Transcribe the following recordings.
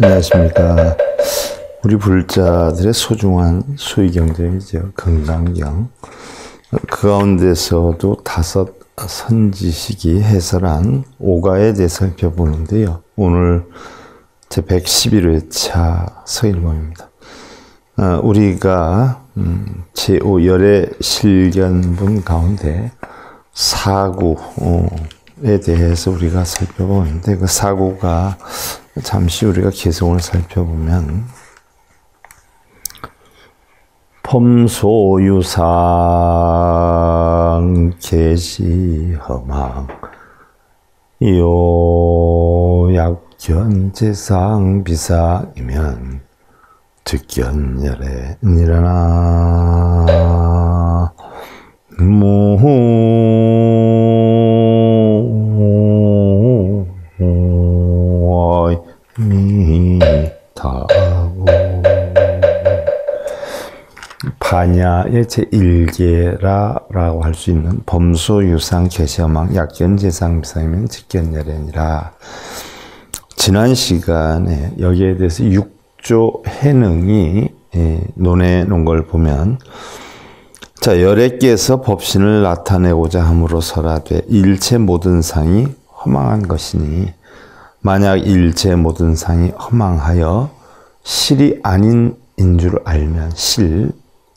안녕하십니까. 우리 불자들의 소중한 수의경전이죠. 건강경. 그 가운데서도 5 선지식이 해설한 오가에 대해 살펴보는데요. 오늘 제 111회차 서일봉입니다. 우리가 제5열의 실견분 가운데 사구에 대해서 우리가 살펴보는데, 그 사구가 잠시 우리가 개성을 살펴보면, 펌소유상 계시허망 요약견제상 비상이면 즉견열에 일어나 무미타고 반야의 제1계라라고 할 수 있는 범소유상 계시허망 약견제상 비상이면 즉견열애니라. 지난 시간에 여기에 대해서 6조 해능이 논해 놓은 걸 보면, 자, 열애께서 법신을 나타내고자 함으로서라되 일체 모든 상이 허망한 것이니, 만약 일체 모든 상이 허망하여 실이 아닌 인 줄 알면,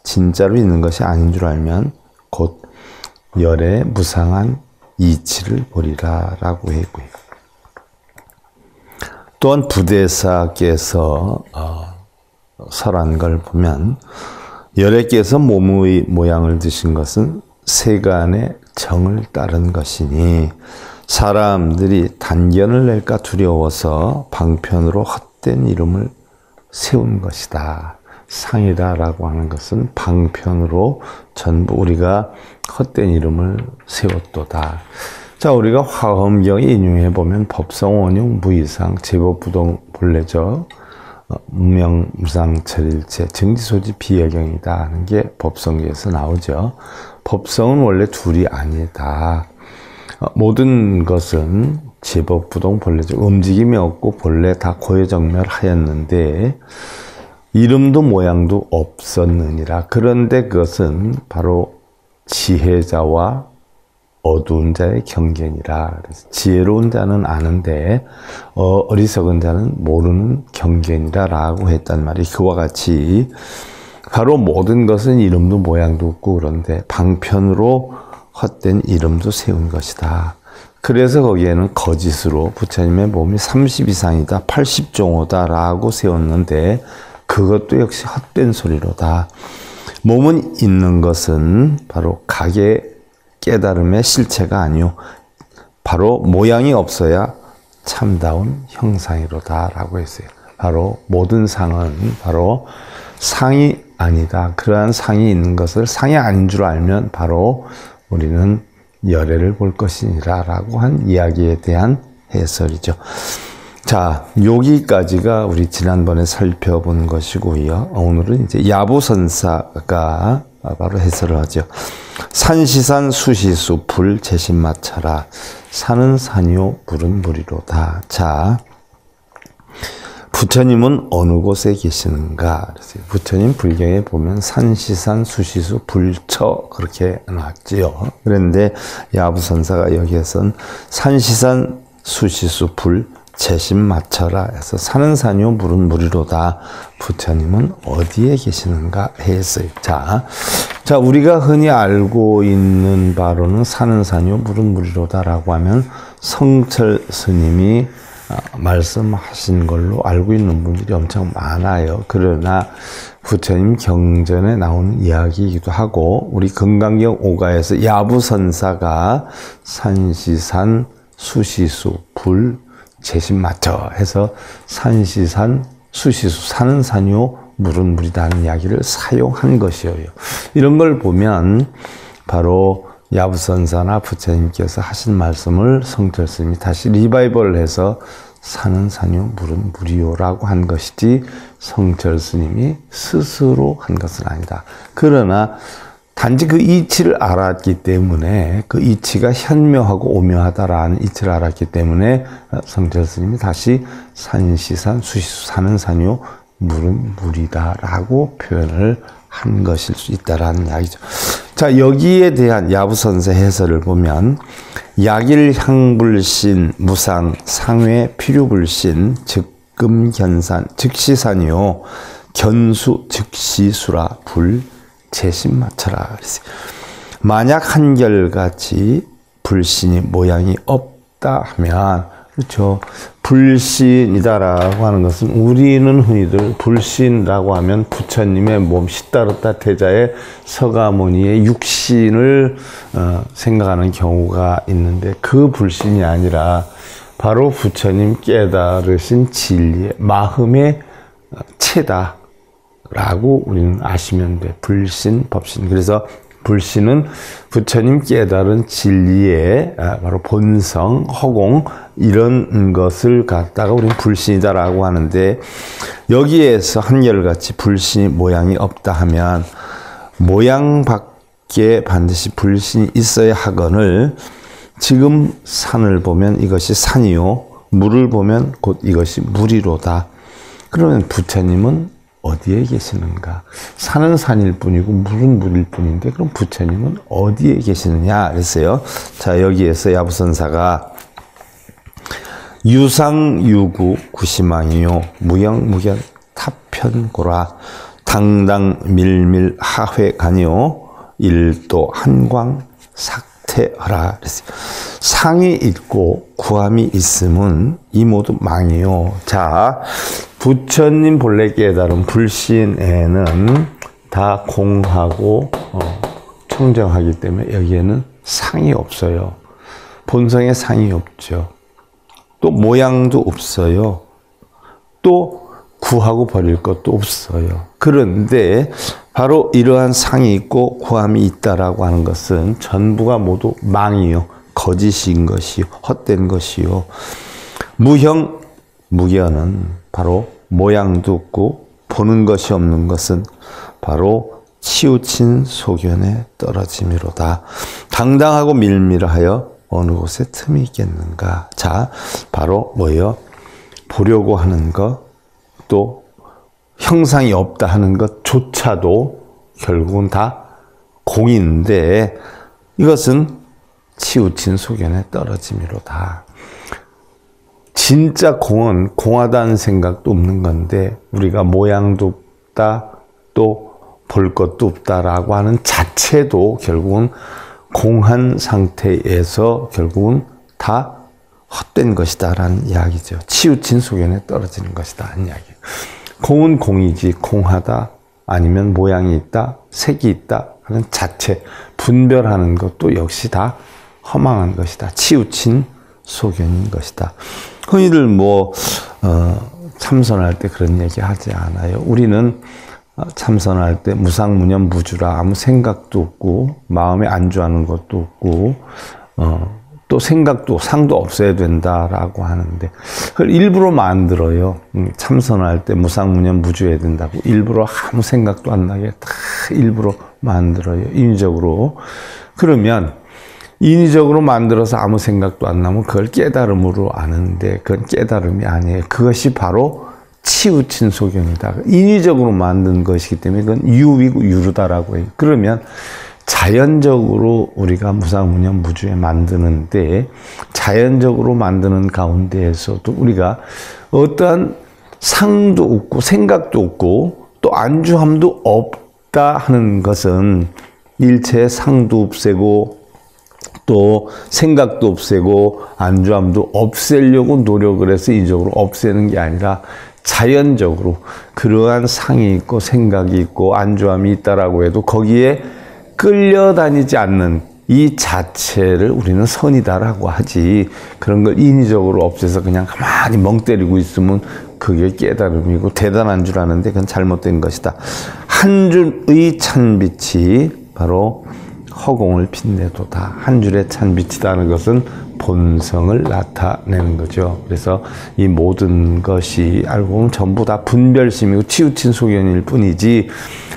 진짜로 있는 것이 아닌 줄 알면 곧 열의 무상한 이치를 보리라 라고 했고요. 또한 부대사께서 설한 걸 보면, 열애께서 몸의 모양을 드신 것은 세간의 정을 따른 것이니 사람들이 단견을 낼까 두려워서 방편으로 헛된 이름을 세운 것이다. 상이다라고 하는 것은 방편으로 전부 우리가 헛된 이름을 세웠도다. 자, 우리가 화엄경에 인용해 보면 법성원용 무이상 제법부동 본래적 무명무상철일체 정지소지 비여경이다 하는 게 법성계에서 나오죠. 법성은 원래 둘이 아니다. 모든 것은 제법부동 본래적 움직임이 없고 본래 다 고해정멸하였는데 이름도 모양도 없었느니라. 그런데 그것은 바로 지혜자와 어두운 자의 경계니라. 그래서 지혜로운 자는 아는데 어리석은 자는 모르는 경계니라 라고 했단 말이, 그와 같이 바로 모든 것은 이름도 모양도 없고 그런데 방편으로 헛된 이름도 세운 것이다. 그래서 거기에는 거짓으로 부처님의 몸이 30 이상이다, 80종호다 라고 세웠는데 그것도 역시 헛된 소리로다. 몸은 있는 것은 바로 각의 깨달음의 실체가 아니요 바로 모양이 없어야 참다운 형상이로다 라고 했어요. 바로 모든 상은 바로 상이 아니다. 그러한 상이 있는 것을 상이 아닌 줄 알면 바로 우리는 열애를 볼 것이니라 라고 한 이야기에 대한 해설이죠. 자, 여기까지가 우리 지난번에 살펴본 것이고요. 오늘은 이제 야부선사가 바로 해설을 하죠. 산시산 수시수 불 제신마차라. 산은 산이요 물은 물이로다. 자, 부처님은 어느 곳에 계시는가? 그래서 부처님 불경에 보면 산시산 수시수 불처 그렇게 나왔지요. 그런데 야부선사가 여기에선 산시산 수시수 불 재심 맞춰라 해서 산은 산이요 물은 물이로다. 부처님은 어디에 계시는가 했어요. 자, 우리가 흔히 알고 있는 바로는 산은 산이요 물은 물이로다 라고 하면 성철 스님이 말씀하신 걸로 알고 있는 분들이 엄청 많아요. 그러나 부처님 경전에 나오는 이야기이기도 하고, 우리 건강경 오가에서 야부선사가 산시산 수시수 불 재심 맞춰 해서 산시산 수시수 산은 산이요 물은 물이다 하는 이야기를 사용한 것이에요. 이런 걸 보면 바로 야부선사나 부처님께서 하신 말씀을 성철 스님이 다시 리바이벌을 해서 산은 산이요 물은 물이요라고 한 것이지 성철 스님이 스스로 한 것은 아니다. 그러나 단지 그 이치를 알았기 때문에 그 이치가 현묘하고 오묘하다라는 이치를 알았기 때문에 성철 스님이 다시 산시산 수시수 산은 산이요 물은 물이다라고 표현을 한 것일 수 있다라는 이야기죠. 자, 여기에 대한 야부선세 해설을 보면 약일향불신 무상 상회 필요불신 즉금견산 즉시산이요 견수 즉시수라 불 재신마처라 그랬어요. 만약 한결같이 불신이 모양이 없다 하면 그렇죠. 불신이다라고 하는 것은 우리는 흔히들 불신이라고 하면 부처님의 몸 시다르타 태자의 서가모니의 육신을 생각하는 경우가 있는데 그 불신이 아니라 바로 부처님 깨달으신 진리의 마음의 체다라고 우리는 아시면 돼. 불신, 법신. 그래서 불신은 부처님 깨달은 진리의 바로 본성, 허공 이런 것을 갖다가 우리는 불신이다라고 하는데 여기에서 한결같이 불신이 모양이 없다 하면 모양밖에 반드시 불신이 있어야 하거늘 지금 산을 보면 이것이 산이요 물을 보면 곧 이것이 물이로다. 그러면 부처님은 어디에 계시는가? 산은 산일 뿐이고 물은 물일 뿐인데 그럼 부처님은 어디에 계시느냐 그랬어요. 자, 여기에서 야부선사가 유상유구 구시망이요 무영무견 타편고라 당당 밀밀 하회간이요 일도 한광 삭태하라 그랬어요. 상이 있고 구함이 있음은 이 모두 망이요. 자, 부처님 본래 깨달은 불신에는 다 공하고 청정하기 때문에 여기에는 상이 없어요. 본성에 상이 없죠. 또 모양도 없어요. 또 구하고 버릴 것도 없어요. 그런데 바로 이러한 상이 있고 구함이 있다라고 하는 것은 전부가 모두 망이요. 거짓인 것이요. 헛된 것이요. 무형, 무견은 바로 모양도 없고 보는 것이 없는 것은 바로 치우친 소견에 떨어짐이로다. 당당하고 밀밀하여 어느 곳에 틈이 있겠는가. 자, 바로 뭐예요? 보려고 하는 것, 또 형상이 없다 하는 것조차도 결국은 다 공인데 이것은 치우친 소견에 떨어짐이로다. 진짜 공은 공하다는 생각도 없는 건데 우리가 모양도 없다 또 볼 것도 없다라고 하는 자체도 결국은 공한 상태에서 결국은 다 헛된 것이다 라는 이야기죠. 치우친 소견에 떨어지는 것이다 하는 이야기예요. 공은 공이지 공하다 아니면 모양이 있다 색이 있다 하는 자체 분별하는 것도 역시 다 허망한 것이다. 치우친 소견인 것이다. 흔히들 참선할 때 그런 얘기 하지 않아요. 우리는 참선할 때 무상무념 무주라 아무 생각도 없고 마음에 안주하는 것도 없고 또 생각도 상도 없어야 된다라고 하는데 그걸 일부러 만들어요. 참선할 때 무상무념 무주해야 된다고 일부러 아무 생각도 안 나게 다 일부러 만들어요. 인위적으로. 그러면 인위적으로 만들어서 아무 생각도 안 나면 그걸 깨달음으로 아는데 그건 깨달음이 아니에요. 그것이 바로 치우친 소견이다. 인위적으로 만든 것이기 때문에 그건 유위고 유루다라고 해요. 그러면 자연적으로 우리가 무상무념 무주에 만드는데 자연적으로 만드는 가운데에서도 우리가 어떠한 상도 없고 생각도 없고 또 안주함도 없다 하는 것은 일체의 상도 없애고 또 생각도 없애고 안주함도 없애려고 노력을 해서 인위적으로 없애는 게 아니라 자연적으로 그러한 상이 있고 생각이 있고 안주함이 있다라고 해도 거기에 끌려다니지 않는 이 자체를 우리는 선이다라고 하지 그런 걸 인위적으로 없애서 그냥 가만히 멍 때리고 있으면 그게 깨달음이고 대단한 줄 아는데 그건 잘못된 것이다. 한 줄의 찬빛이 바로 허공을 빛내도다. 한 줄의 찬빛이라는 것은 본성을 나타내는 거죠. 그래서 이 모든 것이 알고 보면 전부 다 분별심이고 치우친 소견일 뿐이지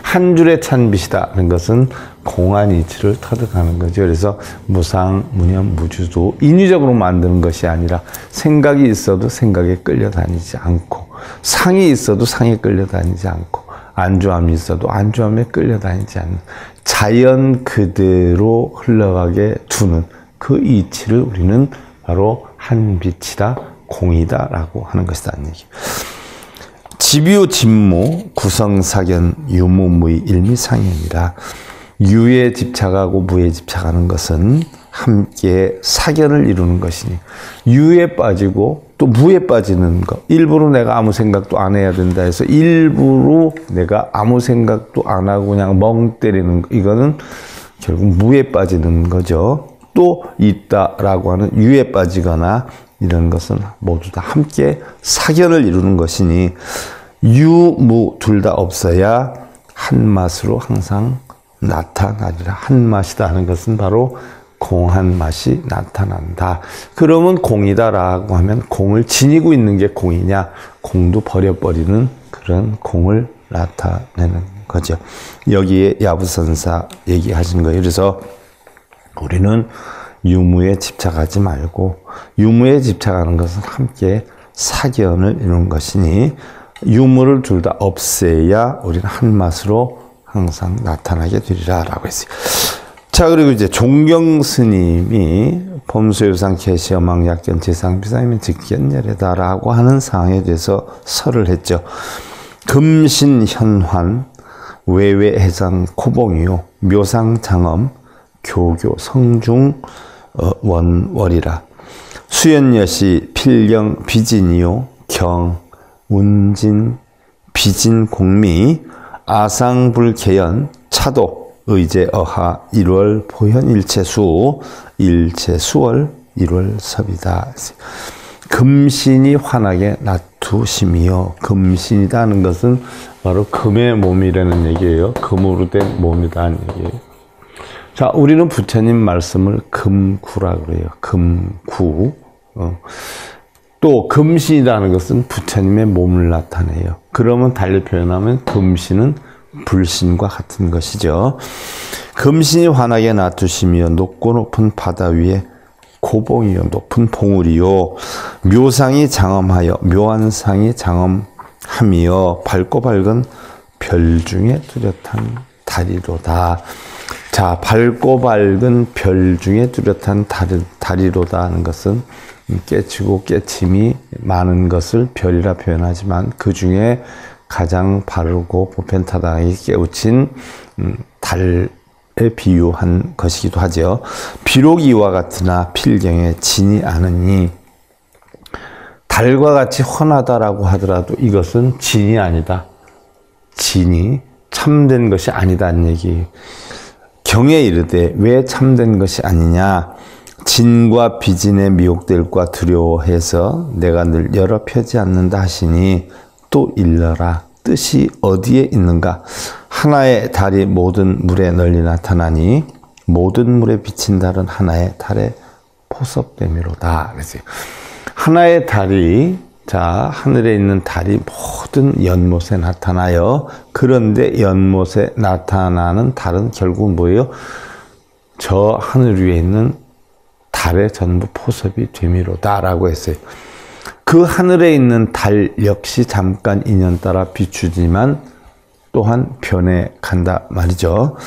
한 줄의 찬빛이다는 것은 공한 이치를 터득하는 거죠. 그래서 무상, 무념, 무주도 인위적으로 만드는 것이 아니라 생각이 있어도 생각에 끌려다니지 않고 상이 있어도 상에 끌려다니지 않고 안주함이 있어도 안주함에 끌려다니지 않는 자연 그대로 흘러가게 두는 그 이치를 우리는 바로 한 빛이다, 공이다라고 하는 것이다. 집유, 진무, 구성사견, 유무무의 일미상현이라 유에 집착하고 무에 집착하는 것은 함께 사견을 이루는 것이니 유에 빠지고 또 무에 빠지는 것 일부러 내가 아무 생각도 안 해야 된다 해서 일부러 내가 아무 생각도 안 하고 그냥 멍 때리는 거 이거는 결국 무에 빠지는 거죠. 또 있다라고 하는 유에 빠지거나 이런 것은 모두 다 함께 사견을 이루는 것이니 유, 무 둘 다 없어야 한 맛으로 항상 나타나리라. 한 맛이다 하는 것은 바로 공한 맛이 나타난다. 그러면 공이다라고 하면 공을 지니고 있는 게 공이냐? 공도 버려버리는 그런 공을 나타내는 거죠. 여기에 야부선사 얘기하신 거예요. 그래서 우리는 유무에 집착하지 말고 유무에 집착하는 것은 함께 사견을 이루는 것이니 유무를 둘 다 없애야 우리는 한 맛으로 항상 나타나게 되리라 라고 했어요. 자, 그리고 이제 종경 스님이 범수유상 계시어망 약견 제상 비상이면 직견열애다라고 하는 사항에 대해서 설을 했죠. 금신 현환 외외 해상 코봉이요 묘상 장엄 교교 성중 원월이라 수연여시 필경 비진이요 경 운진 비진 공미 아상불개연 차도 의제 어하 1월 보현 일체수 일체수월 1월 섭이다. 금신이 환하게 나투심이요. 금신이라는 것은 바로 금의 몸이라는 얘기예요. 금으로 된 몸이라는 얘기예요. 자, 우리는 부처님 말씀을 금구라 그래요. 금구. 또 금신이라는 것은 부처님의 몸을 나타내요. 그러면 달리 표현하면 금신은 불신과 같은 것이죠. 금신이 환하게 놔두시며 높고 높은 바다 위에 고봉이요 높은 봉우리요 묘상이 장엄하여 묘한 상이 장엄하며 밝고 밝은 별 중에 뚜렷한 달이로다. 자, 밝고 밝은 별 중에 뚜렷한 달이로다 하는 것은 깨치고 깨침이 많은 것을 별이라 표현하지만 그 중에 가장 바르고 보편타당하게 깨우친 달에 비유한 것이기도 하죠. 비록 이와 같으나 필경에 진이 않으니 달과 같이 훤하다라고 하더라도 이것은 진이 아니다. 진이 참된 것이 아니다는 얘기. 경에 이르되 왜 참된 것이 아니냐. 진과 비진에 미혹될까 두려워해서 내가 늘 열어 펴지 않는다 하시니 또 일러라. 뜻이 어디에 있는가? 하나의 달이 모든 물에 널리 나타나니 모든 물에 비친 달은 하나의 달의 포섭됨이로다. 그래서 하나의 달이 자 하늘에 있는 달이 모든 연못에 나타나요. 그런데 연못에 나타나는 달은 결국 뭐예요? 저 하늘 위에 있는 달의 전부 포섭이 되미로다라고 했어요. 그 하늘에 있는 달 역시 잠깐 인연 따라 비추지만 또한 변해간다 말이죠.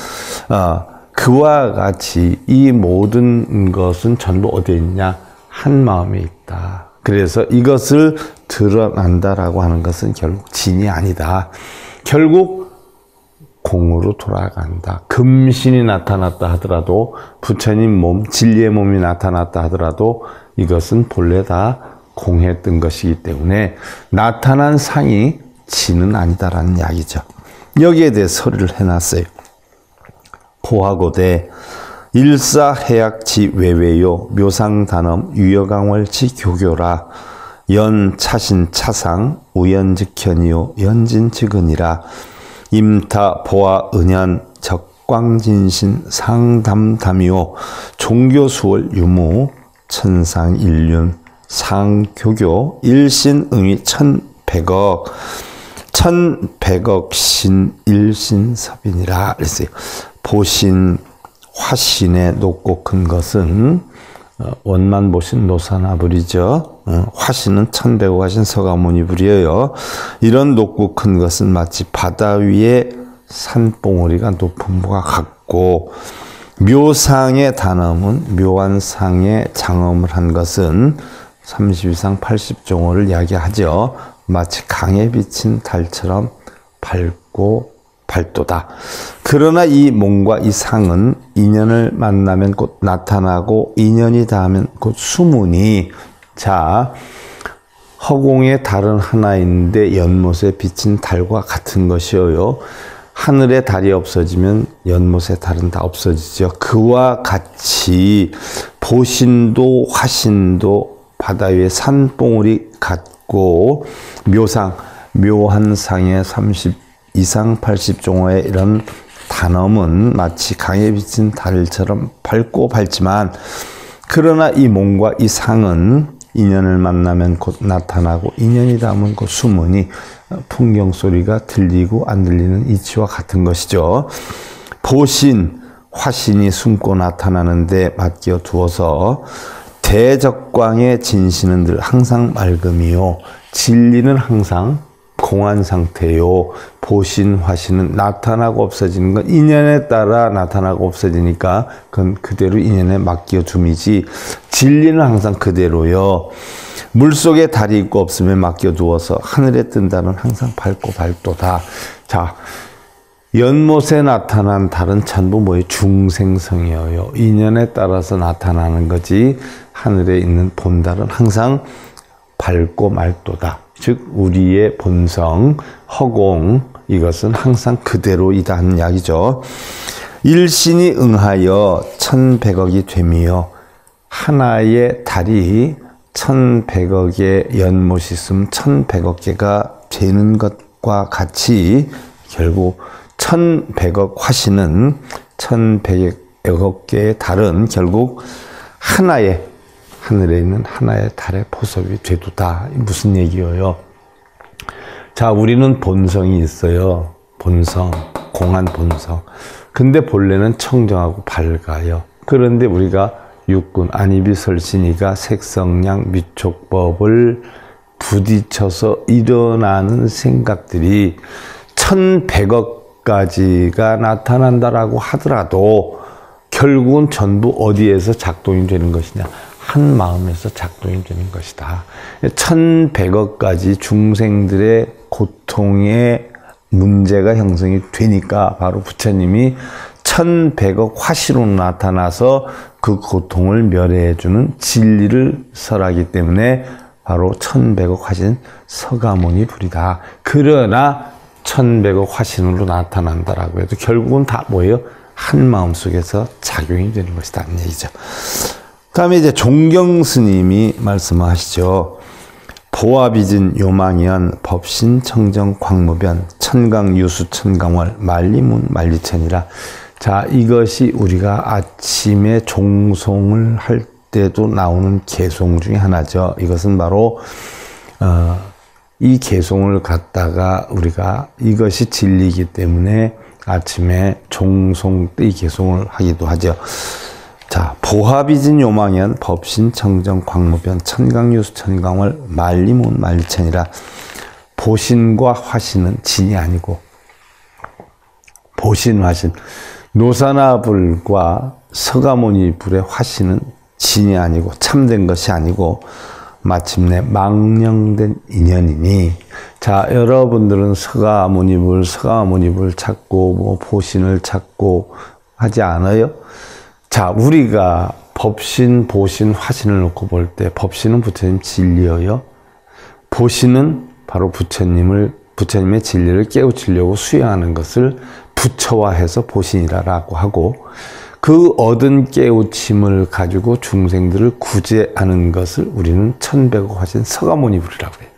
그와 같이 이 모든 것은 전부 어디에 있냐? 한 마음에 있다. 그래서 이것을 드러난다라고 하는 것은 결국 진이 아니다. 결국 공으로 돌아간다. 금신이 나타났다 하더라도 부처님 몸, 진리의 몸이 나타났다 하더라도 이것은 본래 다 공했던 것이기 때문에 나타난 상이 진은 아니다라는 이야기죠. 여기에 대해 서류를 해놨어요. 고하고대 일사해약지 외외요 묘상단엄 유여강월치 교교라 연차신 차상 우연즉현이요 연진즉은이라 임타 보아 은연 적광진신 상담담이요 종교수월 유무 천상 일륜 상교교 일신응위 1100억 1100억 신일신섭이니라 그랬어요. 보신 화신에 높고 큰 것은 원만 보신 노사나불이죠. 화신은 1100억 화신 서가모니불이에요. 이런 높고 큰 것은 마치 바다 위에 산봉우리가 높은 바와 같고, 묘상의 단엄은 묘한 상의 장엄을 한 것은 32상 80종호를 이야기하죠. 마치 강에 비친 달처럼 밝고 밝도다. 그러나 이 몸과 이 상은 인연을 만나면 곧 나타나고 인연이 닿으면 곧 수문이, 자, 허공에 달은 하나 있는데 연못에 비친 달과 같은 것이어요. 하늘에 달이 없어지면 연못에 달은 다 없어지죠. 그와 같이 보신도 화신도 바다 위에 산봉우리 같고, 묘상, 묘한 상의 32상 80종호의 이런 단엄은 마치 강에 비친 달처럼 밝고 밝지만, 그러나 이 몸과 이 상은 인연을 만나면 곧 나타나고 인연이 닿으면 곧 수문이, 풍경 소리가 들리고 안 들리는 이치와 같은 것이죠. 보신, 화신이 숨고 나타나는데 맡겨 두어서 대적광의 진신은 늘 항상 맑음이요, 진리는 항상 공한 상태요. 보신, 화신은 나타나고 없어지는 건 인연에 따라 나타나고 없어지니까 그건 그대로 인연에 맡겨둠이지, 진리는 항상 그대로요. 물속에 달이 있고 없으면 맡겨두어서 하늘에 뜬 달은 항상 밝고 밝도다. 자, 연못에 나타난 달은 전부 뭐예요? 중생성이에요. 인연에 따라서 나타나는 거지, 하늘에 있는 본달은 항상 밝고 맑도다. 즉 우리의 본성, 허공, 이것은 항상 그대로이다 하는 이야기죠. 일신이 응하여 1100억이 되며, 하나의 달이 1100억의 연못이 있으면 1100억 개가 되는 것과 같이 결국 1100억 화신은 1100억 개의 달은 결국 하나의, 하늘에 있는 하나의 달의 포섭이 되도다. 무슨 얘기예요? 자, 우리는 본성이 있어요. 본성, 공한 본성. 근데 본래는 청정하고 밝아요. 그런데 우리가 육군, 안이비설신이가 색성량 미촉법을 부딪혀서 일어나는 생각들이 1100억 가지가 나타난다라고 하더라도 결국은 전부 어디에서 작동이 되는 것이냐? 한 마음에서 작동이 되는 것이다. 1100억 가지 중생들의 고통의 문제가 형성이 되니까 바로 부처님이 1100억 화시로 나타나서 그 고통을 멸해주는 진리를 설하기 때문에 바로 1100억 화신 서가모니 불이다. 그러나 1100억 화신으로 나타난다라고 해도 결국은 다 뭐예요? 한 마음 속에서 작용이 되는 것이다 하는 얘기죠. 다음에 이제 종경 스님이 말씀하시죠. 보아비진 요망연 법신 청정 광무변 천강 유수 천강월 만리문 만리천이라. 자, 이것이 우리가 아침에 종송을 할 때도 나오는 개송 중에 하나죠. 이것은 바로 이 개송을 갖다가 우리가 이것이 진리이기 때문에 아침에 종송 때 이 개송을 하기도 하죠. 자, 보합이진 요망연 법신 청정 광무변 천강유수 천강월 만리문 만리천이라. 보신과 화신은 진이 아니고, 보신 화신, 노사나불과 서가모니 불의 화신은 진이 아니고 참된 것이 아니고 마침내 망령된 인연이니, 자, 여러분들은 서가모니불 찾고 뭐 보신을 찾고 하지 않아요? 자, 우리가 법신, 보신, 화신을 놓고 볼 때 법신은 부처님 진리여요. 보신은 바로 부처님의 진리를 깨우치려고 수행하는 것을 부처화해서 보신이라고 하고, 그 얻은 깨우침을 가지고 중생들을 구제하는 것을 우리는 1100억 화신 서가모니불이라고 해요.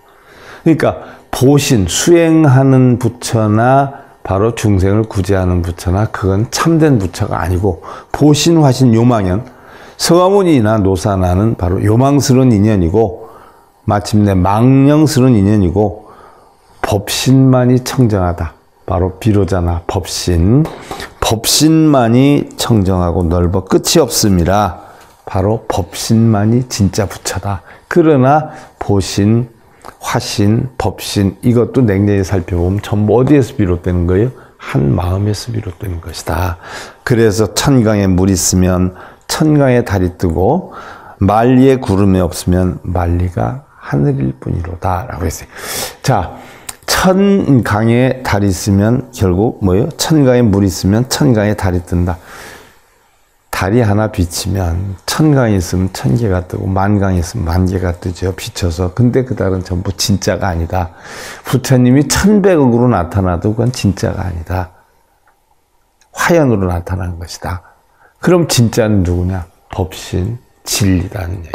그러니까 보신, 수행하는 부처나 바로 중생을 구제하는 부처나 그건 참된 부처가 아니고, 보신, 화신, 요망연, 서가모니나 노사나는 바로 요망스러운 인연이고 마침내 망령스러운 인연이고 법신만이 청정하다. 바로 비로자나 법신. 법신만이 청정하고 넓어 끝이 없음이라 바로 법신만이 진짜 부처다. 그러나 보신, 화신, 법신 이것도 냉정히 살펴보면 전부 어디에서 비롯되는 거예요? 한 마음에서 비롯되는 것이다. 그래서 천강에 물 있으면 천강에 달이 뜨고 만리에 구름이 없으면 만리가 하늘일 뿐이로다 라고 했어요. 자, 천강에 달이 있으면 결국 뭐예요? 천강에 물이 있으면 천강에 달이 뜬다. 달이 하나 비치면 천강에 있으면 천개가 뜨고 만강에 있으면 만개가 뜨죠. 비춰서. 근데 그 달은 전부 진짜가 아니다. 부처님이 1100억으로 나타나도 그건 진짜가 아니다. 화연으로 나타난 것이다. 그럼 진짜는 누구냐? 법신, 진리라는 얘기.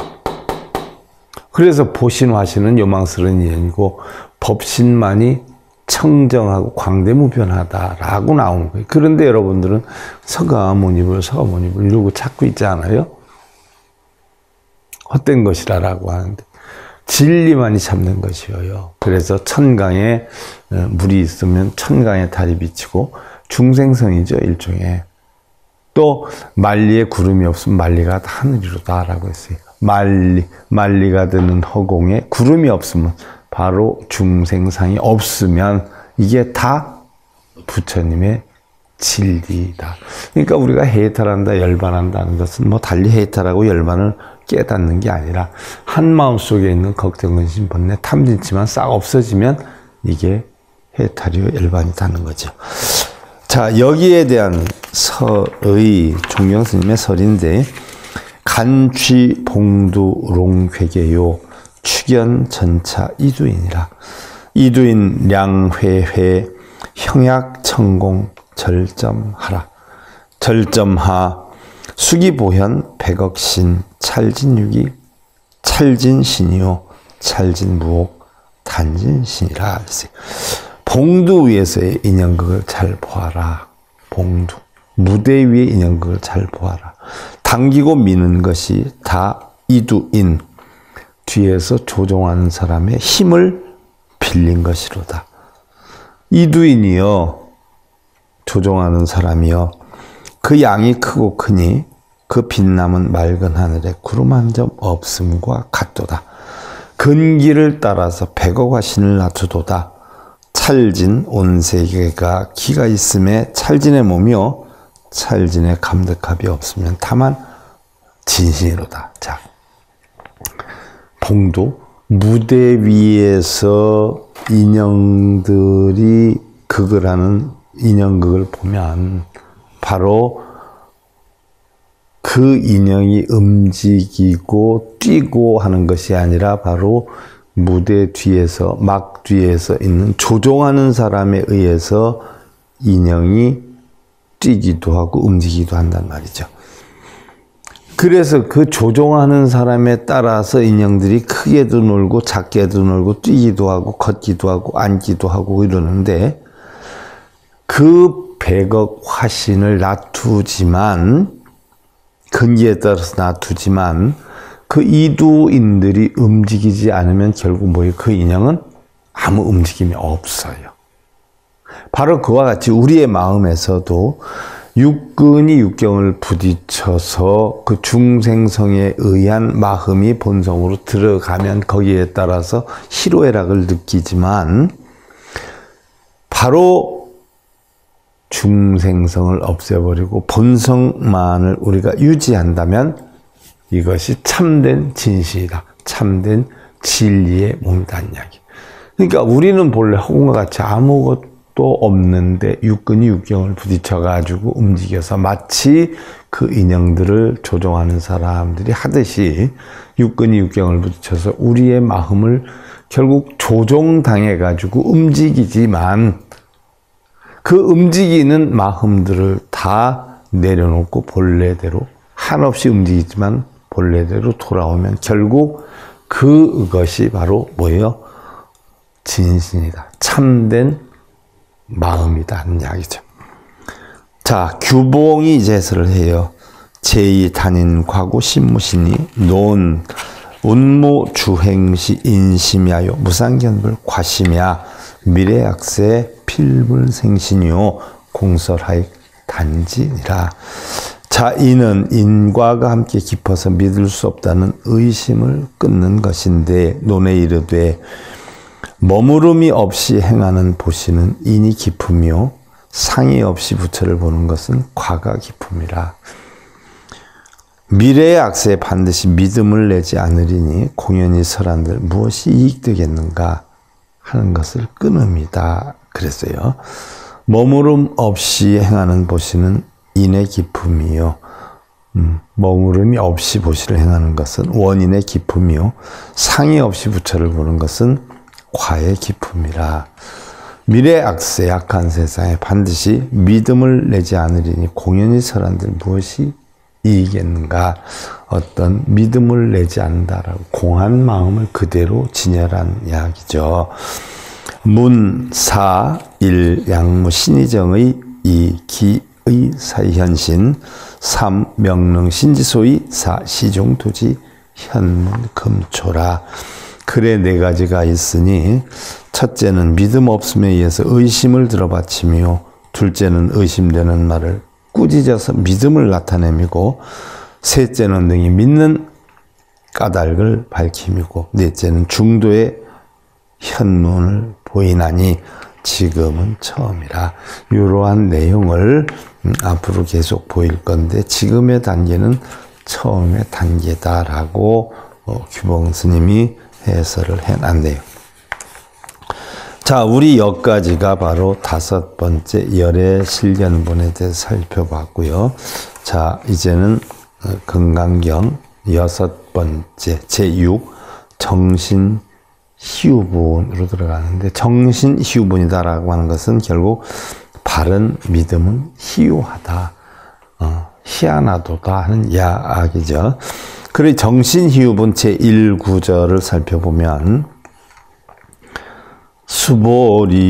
그래서 보신, 화신은 요망스러운 인연이고 법신만이 청정하고 광대무변하다라고 나오는 거예요. 그런데 여러분들은 서가모니불 이러고 찾고 있지 않아요? 헛된 것이라고 하는데 진리만이 참는 것이에요. 그래서 천강에 물이 있으면 천강에 달이 비치고 중생성이죠, 일종의. 또 만리에 구름이 없으면 만리가 하늘이로다라고 했어요. 만리가 되는 허공에 구름이 없으면 바로 중생상이 없으면 이게 다 부처님의 진리다. 그러니까 우리가 해탈한다, 열반한다는 것은 뭐 달리 해탈하고 열반을 깨닫는 게 아니라 한 마음속에 있는 걱정, 근심, 번뇌, 탐진치만 싹 없어지면 이게 해탈이요 열반이다는 거죠. 자, 여기에 대한 설의 종경 스님의 설인데 간취 봉두 롱회계요 축연 전차 이두인이라. 이두인 량회회 형약 천공 절점하라. 절점하 수기보현 백억신 찰진유기 찰진신이요 찰진무옥 단진신이라. 봉두 위에서의 인연극을 잘 보아라. 봉두 무대 위의 인연극을 잘 보아라. 당기고 미는 것이 다 이두인 뒤에서 조종하는 사람의 힘을 빌린 것이로다. 이두인이요 조종하는 사람이요 그 양이 크고 크니 그 빛남은 맑은 하늘에 구름 한 점 없음과 같도다. 근기를 따라서 백억화 신을 낮추도다. 찰진 온 세계가 기가 있음에 찰진의 몸이요 찰진의 감득합이 없으면 다만 진신이로다. 자, 봉두 무대 위에서 인형들이 극을 하는 인형극을 보면 바로 그 인형이 움직이고 뛰고 하는 것이 아니라 바로 무대 뒤에서 막 뒤에서 있는 조종하는 사람에 의해서 인형이 뛰기도 하고 움직이기도 한단 말이죠. 그래서 그 조종하는 사람에 따라서 인형들이 크게도 놀고 작게도 놀고 뛰기도 하고 걷기도 하고 앉기도 하고 이러는데 그 백억 화신을 놔두지만 근기에 따라서 놔두지만 그 이두인들이 움직이지 않으면 결국 뭐예요? 그 인형은 아무 움직임이 없어요. 바로 그와 같이 우리의 마음에서도 육근이 육경을 부딪혀서 그 중생성에 의한 마음이 본성으로 들어가면 거기에 따라서 희로애락을 느끼지만 바로 중생성을 없애버리고 본성만을 우리가 유지한다면 이것이 참된 진실이다. 참된 진리의 몸이다. 이야기. 그러니까 우리는 본래 허공과 같이 아무것도 없는데 육근이 육경을 부딪혀가지고 움직여서 마치 그 인형들을 조종하는 사람들이 하듯이 육근이 육경을 부딪혀서 우리의 마음을 결국 조종당해가지고 움직이지만 그 움직이는 마음들을 다 내려놓고 본래대로 한없이 움직이지만 본래대로 돌아오면 결국 그것이 바로 뭐예요? 진신이다. 참된 마음이다 하는 이야기죠. 자, 규봉이 제설을 해요. 제2 단인 과구 신무신이 논 운무 주행시 인심야요 무상견불 과심야 미래약세 필불생신이요 공설하익 단지니라. 자, 이는 인과가 함께 깊어서 믿을 수 없다는 의심을 끊는 것인데 논에 이르되 머무름이 없이 행하는 보시는 인이 깊으며 상의 없이 부처를 보는 것은 과가 깊음이라. 미래의 악세에 반드시 믿음을 내지 않으리니 공연히 설한들 무엇이 이익되겠는가 하는 것을 끊음이다 그랬어요. 머무름 없이 행하는 보시는 인의 기품이요. 머무름이 없이 보시를 행하는 것은 원인의 기품이요. 상의 없이 부처를 보는 것은 과의 기품이라. 미래 악세 약한 세상에 반드시 믿음을 내지 않으리니 공연히 설한들 무엇이 이익겠는가. 어떤 믿음을 내지 않는다라고 공한 마음을 그대로 진열한 이야기죠. 문, 사, 일, 양무, 신의정의 이, 기의 사이현신, 삼, 명릉, 신지소의, 사, 시종, 토지, 현문, 금초라. 글에 네 가지가 있으니 첫째는 믿음 없음에 의해서 의심을 들어바치며 둘째는 의심되는 말을 꾸짖어서 믿음을 나타내미고 셋째는 능히 믿는 까닭을 밝힘이고 넷째는 중도의 현문을 보이나니 지금은 처음이라. 이러한 내용을 앞으로 계속 보일 건데 지금의 단계는 처음의 단계다라고 규봉 스님이 해설을 해놨네요. 자, 우리 여기까지가 바로 5번째 열의 실견본에 대해서 살펴봤고요. 자, 이제는 금강경 6번째 제6 정신희우본으로 들어가는데 정신희우본이다라고 하는 것은 결국 바른 믿음은 희유하다, 희한하도다 하는 이야기죠. 그리고 정신희우본 제1구절을 살펴보면 수보리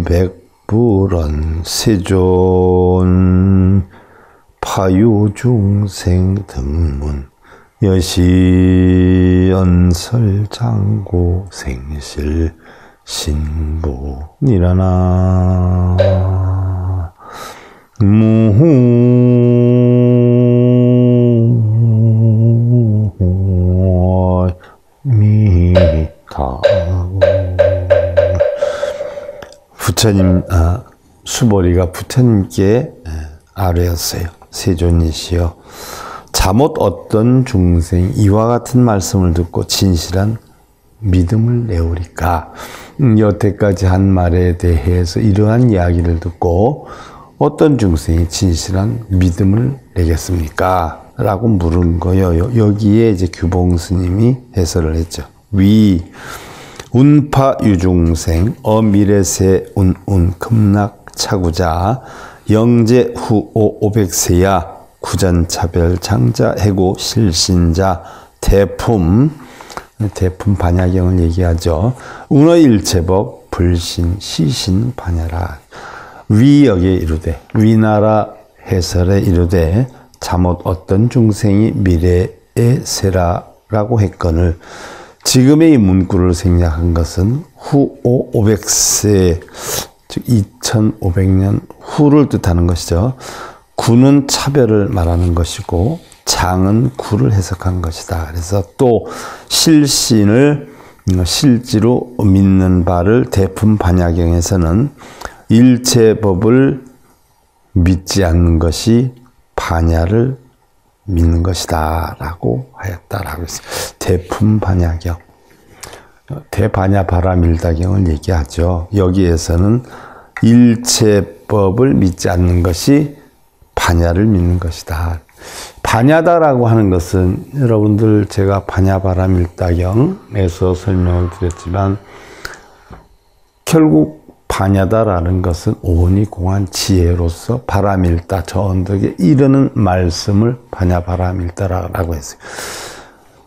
백불원 세존 파유중생 등문 여시연설 장고 생실 신보 니라나 무후 미타 부처님, 수보리가 부처님께 아뢰었어요. 세존이시여, 잠옷 어떤 중생 이와 같은 말씀을 듣고 진실한 믿음을 내오리까? 여태까지 한 말에 대해서 이러한 이야기를 듣고 어떤 중생이 진실한 믿음을 내겠습니까? 라고 물은 거예요. 여기에 이제 규봉 스님이 해설을 했죠. 위 운파 유중생 어미래세 운운 급락 차구자 영제 후오 오백세야 구전차별 장자 해고 실신자 대품 반야경을 얘기하죠. 운어일체법 불신 시신 반야라. 위역에 이르되 위나라 해설에 이르되 잠옷 어떤 중생이 미래의 세라라고 했거늘 지금의 이 문구를 생략한 것은 후오 500세, 즉 2500년 후를 뜻하는 것이죠. 구는 차별을 말하는 것이고 장은 구를 해석한 것이다. 그래서 또 실신을 실지로 믿는 바를 대품 반야경에서는 일체법을 믿지 않는 것이 반야를 믿는 것이다 라고 하였다라고 했어요. 대품 반야경, 대반야 바라밀다경을 얘기하죠. 여기에서는 일체법을 믿지 않는 것이 반야를 믿는 것이다. 반야다라고 하는 것은 여러분들 제가 반야 바라밀다경에서 설명을 드렸지만 결국 반야다라는 것은 오니 공한 지혜로서 바라밀다 저 언덕에 이르는 말씀을 반야 바라밀다라고 했어요.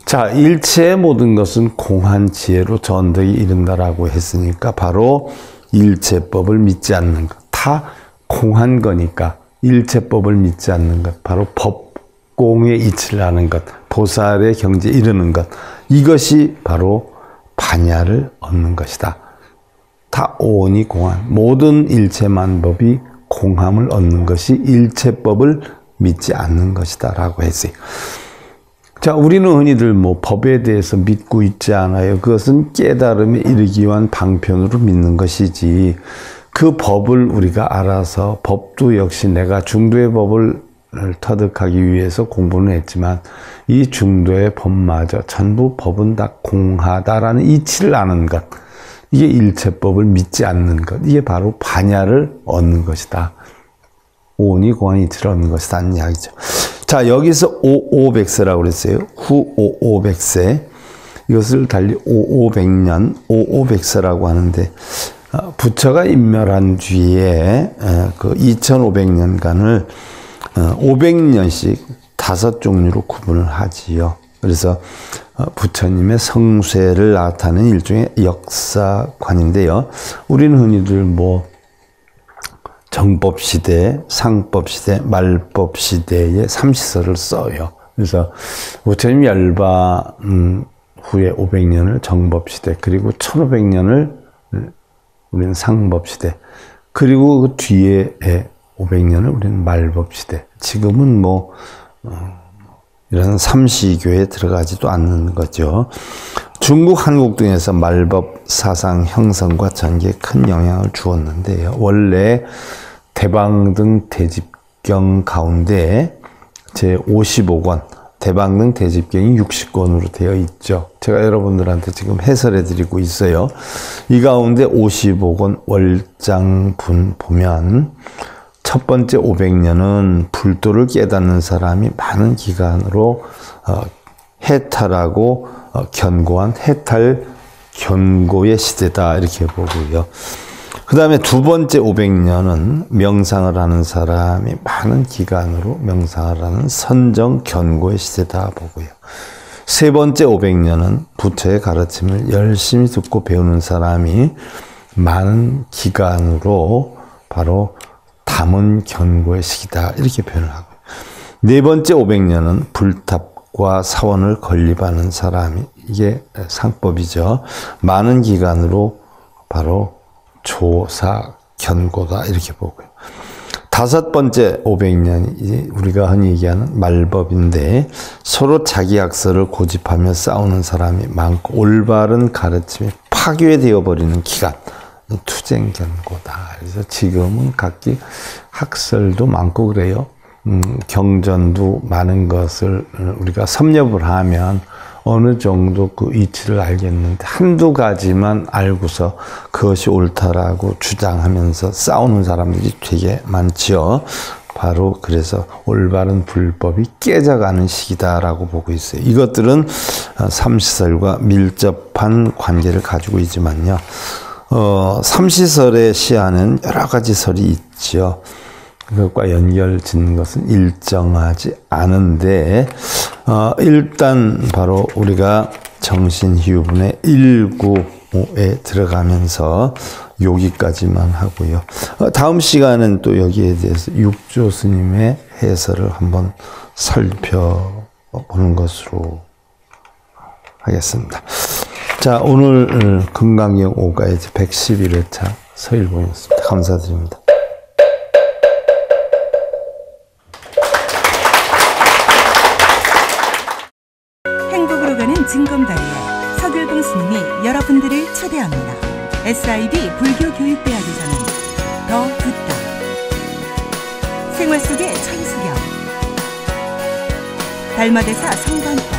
자, 일체의 모든 것은 공한 지혜로 저 언덕에 이른다라고 했으니까 바로 일체법을 믿지 않는 것, 다 공한 거니까 일체법을 믿지 않는 것, 바로 법, 공의 이치를 하는 것, 보살의 경지에 이르는 것, 이것이 바로 반야를 얻는 것이다. 다 오온이 공한, 모든 일체만법이 공함을 얻는 것이 일체법을 믿지 않는 것이다 라고 했어요. 자, 우리는 흔히들 뭐 법에 대해서 믿고 있지 않아요. 그것은 깨달음에 이르기 위한 방편으로 믿는 것이지, 그 법을 우리가 알아서, 법도 역시 내가 중도의 법을 터득하기 위해서 공부는 했지만 이 중도의 법마저 전부 법은 다 공하다라는 이치를 아는 것, 이게 일체법을 믿지 않는 것, 이게 바로 반야를 얻는 것이다. 오온이 공한 이치를 얻는 것이다 하는 이야기죠. 자, 여기서 오오백세라고 그랬어요. 후 오오백세, 이것을 달리 오오백년, 오오백세라고 하는데, 부처가 인멸한 뒤에 그 2500년간을 500년씩 5종류로 구분을 하지요. 그래서 부처님의 성쇠를 나타내는 일종의 역사관인데요. 우리는 흔히들 뭐 정법시대, 상법시대, 말법시대의 삼시설을 써요. 그래서 부처님 열바 후에 500년을 정법시대, 그리고 1500년을 우리는 상법시대, 그리고 그 뒤에 500년을 우리는 말법시대. 지금은 뭐 이런 삼시교에 들어가지도 않는 거죠. 중국, 한국 등에서 말법 사상 형성과 전개에 큰 영향을 주었는데요. 원래 대방등 대집경 가운데 제55권, 대방등 대집경이 60권으로 되어 있죠. 제가 여러분들한테 지금 해설해 드리고 있어요. 이 가운데 55권 월장분 보면 첫 번째 500년은 불도를 깨닫는 사람이 많은 기간으로 해탈하고 견고한 해탈 견고의 시대다 이렇게 보고요. 그 다음에 두 번째 500년은 명상을 하는 사람이 많은 기간으로 명상을 하는 선정 견고의 시대다 보고요. 세 번째 500년은 부처의 가르침을 열심히 듣고 배우는 사람이 많은 기간으로 바로 담은 견고의 시기다 이렇게 표현을 하고요. 네 번째 500년은 불탑과 사원을 건립하는 사람이, 이게 상법이죠. 많은 기간으로 바로 조사 견고다 이렇게 보고요. 다섯 번째 500년이 우리가 흔히 얘기하는 말법인데, 서로 자기 학설을 고집하며 싸우는 사람이 많고 올바른 가르침이 파괴되어 버리는 기간, 투쟁견고다. 그래서 지금은 각기 학설도 많고 그래요. 경전도 많은 것을 우리가 섭렵을 하면 어느 정도 그 이치를 알겠는데, 한두 가지만 알고서 그것이 옳다라고 주장하면서 싸우는 사람들이 되게 많지요. 바로 그래서 올바른 불법이 깨져가는 시기다라고 보고 있어요. 이것들은 삼시설과 밀접한 관계를 가지고 있지만요. 삼시설의 시야는 여러 가지 설이 있죠. 그것과 연결 짓는 것은 일정하지 않은데, 일단 바로 우리가 정신희우분의 195에 들어가면서 여기까지만 하고요. 다음 시간은 또 여기에 대해서 육조 스님의 해설을 한번 살펴보는 것으로 하겠습니다. 자, 오늘 금강경 5가의 111회차 서일봉이었습니다. 감사드립니다. 행복으로 가는 징검다리에 서길봉 스님이 여러분들을 초대합니다. SIB 불교교육대학에서는 더 듣다, 생활 속의 천수경, 달마대사 성관법,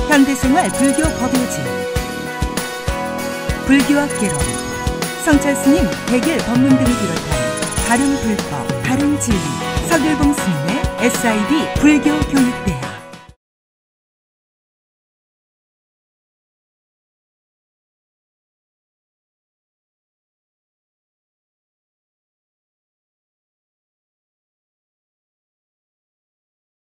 현대생활 불교 법요지, 불교학 개론, 성찰스님 백일 법문 등을 비롯한 다른 불법, 다른 진리, 서길봉 스님의 SIB 불교교육대